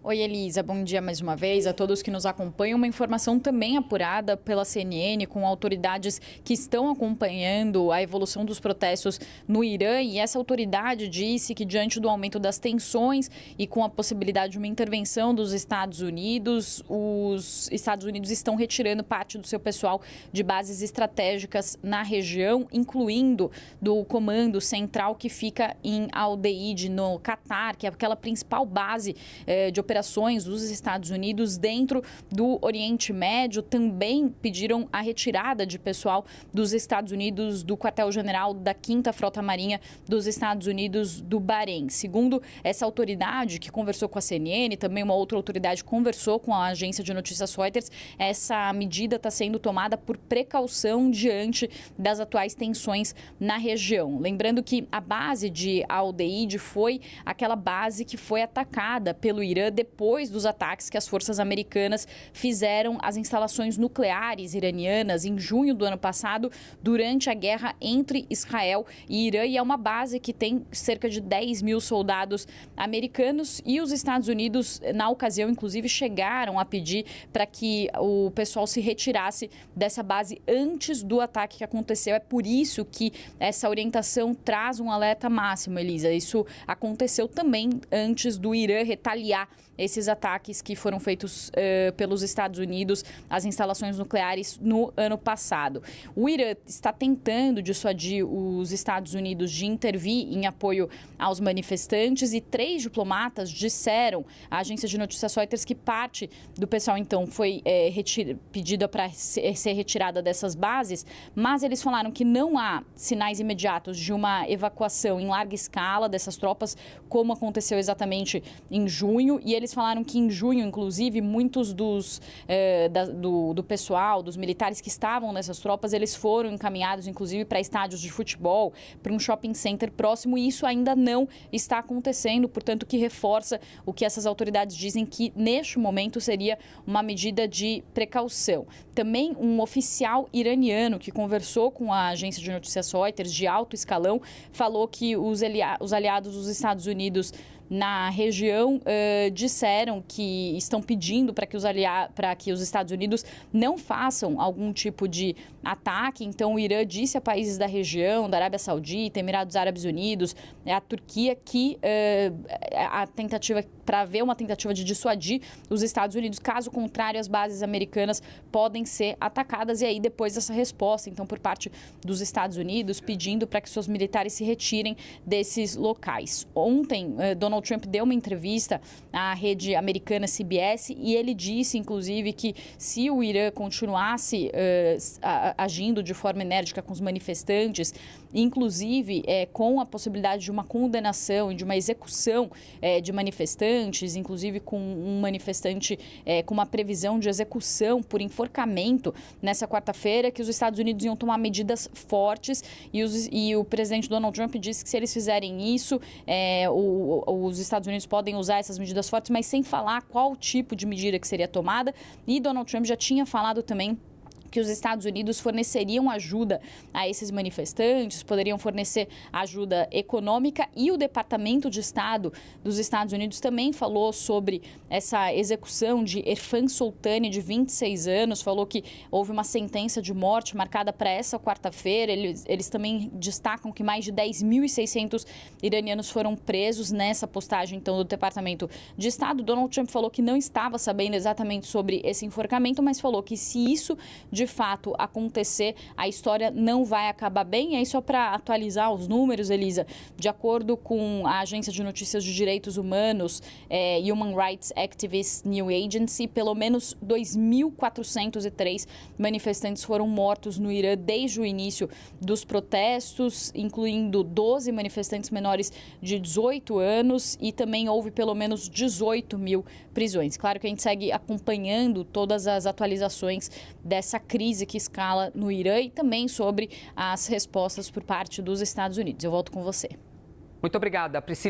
Oi, Elisa, bom dia mais uma vez a todos que nos acompanham. Uma informação também apurada pela CNN com autoridades que estão acompanhando a evolução dos protestos no Irã, e essa autoridade disse que diante do aumento das tensões e com a possibilidade de uma intervenção dos Estados Unidos, os Estados Unidos estão retirando parte do seu pessoal de bases estratégicas na região, incluindo do comando central que fica em Al-Udeid, no Catar, que é aquela principal base de operações dos Estados Unidos dentro do Oriente Médio. Também pediram a retirada de pessoal dos Estados Unidos do quartel-general da 5ª Frota Marinha dos Estados Unidos do Bahrein. Segundo essa autoridade que conversou com a CNN, também uma outra autoridade conversou com a agência de notícias Reuters, essa medida está sendo tomada por precaução diante das atuais tensões na região. Lembrando que a base de Al-Udeid foi aquela base que foi atacada pelo Irã depois dos ataques que as forças americanas fizeram às instalações nucleares iranianas em junho do ano passado, durante a guerra entre Israel e Irã, e é uma base que tem cerca de 10 mil soldados americanos, e os Estados Unidos, na ocasião, inclusive, chegaram a pedir para que o pessoal se retirasse dessa base antes do ataque que aconteceu. É por isso que essa orientação traz um alerta máximo, Elisa. Isso aconteceu também antes do Irã retaliar esses ataques que foram feitos pelos Estados Unidos às instalações nucleares no ano passado. O Irã está tentando dissuadir os Estados Unidos de intervir em apoio aos manifestantes, e 3 diplomatas disseram à agência de notícias Reuters que parte do pessoal, então, foi pedida para ser retirada dessas bases, mas eles falaram que não há sinais imediatos de uma evacuação em larga escala dessas tropas, como aconteceu exatamente em junho. E eles falaram que em junho, inclusive, muitos do pessoal, dos militares que estavam nessas tropas, eles foram encaminhados, inclusive, para estádios de futebol, para um shopping center próximo, e isso ainda não está acontecendo, portanto, que reforça o que essas autoridades dizem, que neste momento seria uma medida de precaução. Também um oficial iraniano que conversou com a agência de notícias Reuters, de alto escalão, falou que os aliados dos Estados Unidos na região disseram que estão pedindo para que os Estados Unidos não façam algum tipo de ataque. Então, o Irã disse a países da região, da Arábia Saudita, Emirados Árabes Unidos, a Turquia, que a tentativa para haver uma tentativa de dissuadir os Estados Unidos. Caso contrário, as bases americanas podem ser atacadas. E aí, depois dessa resposta, então, por parte dos Estados Unidos, pedindo para que seus militares se retirem desses locais. Ontem, Donald Trump deu uma entrevista à rede americana CBS, e ele disse, inclusive, que se o Irã continuasse agindo de forma enérgica com os manifestantes, inclusive com a possibilidade de uma condenação e de uma execução de manifestantes, inclusive com um manifestante com uma previsão de execução por enforcamento nessa quarta-feira, que os Estados Unidos iam tomar medidas fortes, e o presidente Donald Trump disse que se eles fizerem isso, os Estados Unidos podem usar essas medidas fortes, mas sem falar qual tipo de medida que seria tomada. E Donald Trump já tinha falado também que os Estados Unidos forneceriam ajuda a esses manifestantes, poderiam fornecer ajuda econômica, e o Departamento de Estado dos Estados Unidos também falou sobre essa execução de Erfan Soltani, de 26 anos, falou que houve uma sentença de morte marcada para essa quarta-feira. Eles também destacam que mais de 10.600 iranianos foram presos nessa postagem, então, do Departamento de Estado. Donald Trump falou que não estava sabendo exatamente sobre esse enforcamento, mas falou que se isso de fato acontecer, a história não vai acabar bem. E aí, só para atualizar os números, Elisa, de acordo com a agência de notícias de direitos humanos, Human Rights Activist News Agency, pelo menos 2.403 manifestantes foram mortos no Irã desde o início dos protestos, incluindo 12 manifestantes menores de 18 anos, e também houve pelo menos 18 mil prisões. Claro que a gente segue acompanhando todas as atualizações dessa crise que escala no Irã, e também sobre as respostas por parte dos Estados Unidos. Eu volto com você. Muito obrigada, Priscila.